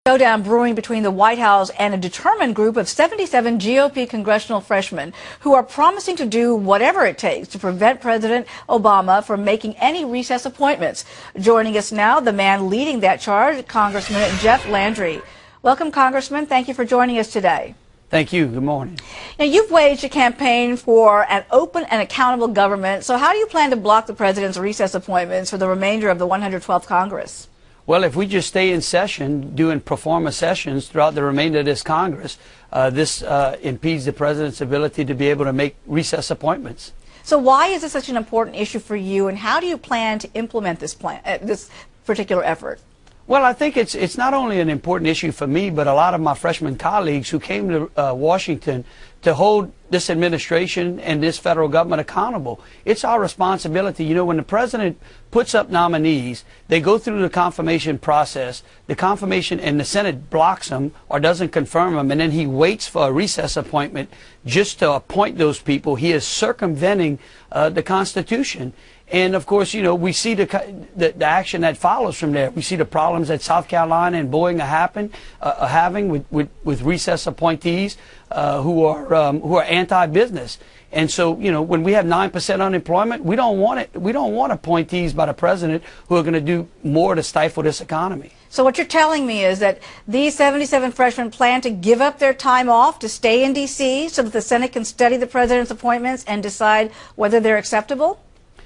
Showdown brewing between the White House and a determined group of 77 GOP congressional freshmen who are promising to do whatever it takes to prevent President Obama from making any recess appointments. Joining us now, the man leading that charge, Congressman Jeff Landry. Welcome, Congressman. Thank you for joining us today. Thank you. Good morning. Now, you've waged a campaign for an open and accountable government. So how do you plan to block the president's recess appointments for the remainder of the 112th Congress? Well, if we just stay in session, doing pro forma sessions throughout the remainder of this Congress, this impedes the president's ability to be able to make recess appointments. So why is this such an important issue for you, and how do you plan to implement this this particular effort? Well, I think it's not only an important issue for me, but a lot of my freshman colleagues who came to Washington to hold this administration and this federal government accountable. It's our responsibility. You know, when the president puts up nominees, they go through the confirmation process, the confirmation, and the Senate blocks them or doesn't confirm them, and then he waits for a recess appointment just to appoint those people. He is circumventing the Constitution. And of course, you know, we see the action that follows from there. We see the problems that South Carolina and Boeing are having with recess appointees who are anti-business. And so, you know, when we have 9% unemployment, we don't want it. We don't want appointees by the president who are going to do more to stifle this economy. So what you're telling me is that these 77 freshmen plan to give up their time off to stay in D.C. so that the Senate can study the president's appointments and decide whether they're acceptable?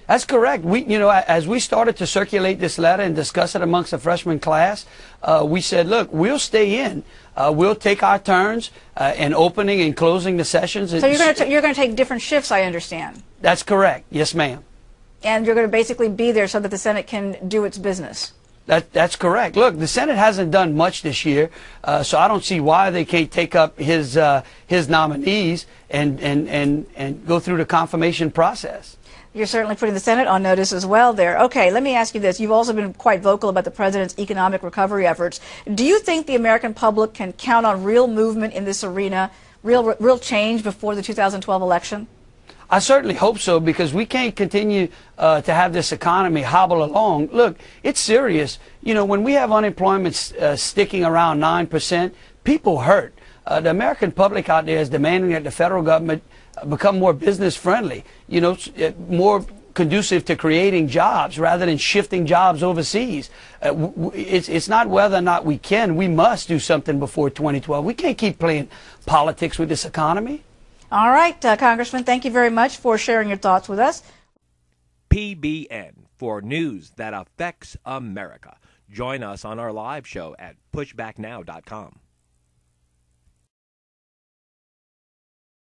That's correct. You know, as we started to circulate this letter and discuss it amongst the freshman class, we said, look, we'll stay in. We'll take our turns in opening and closing the sessions. So you're going to take different shifts, I understand. That's correct. Yes, ma'am. And you're going to basically be there so that the Senate can do its business. That's correct. Look, the Senate hasn't done much this year, so I don't see why they can't take up his nominees and go through the confirmation process. You're certainly putting the Senate on notice as well there. Okay, let me ask you this. You've also been quite vocal about the president's economic recovery efforts. Do you think the American public can count on real movement in this arena, real change before the 2012 election? I certainly hope so, because we can't continue to have this economy hobble along. Look, it's serious. You know, when we have unemployment sticking around 9%, people hurt. The American public out there is demanding that the federal government become more business friendly, you know, more conducive to creating jobs rather than shifting jobs overseas. It's not whether or not we can, we must do something before 2012. We can't keep playing politics with this economy. All right, Congressman, thank you very much for sharing your thoughts with us. PBN, for news that affects America. Join us on our live show at pushbacknow.com.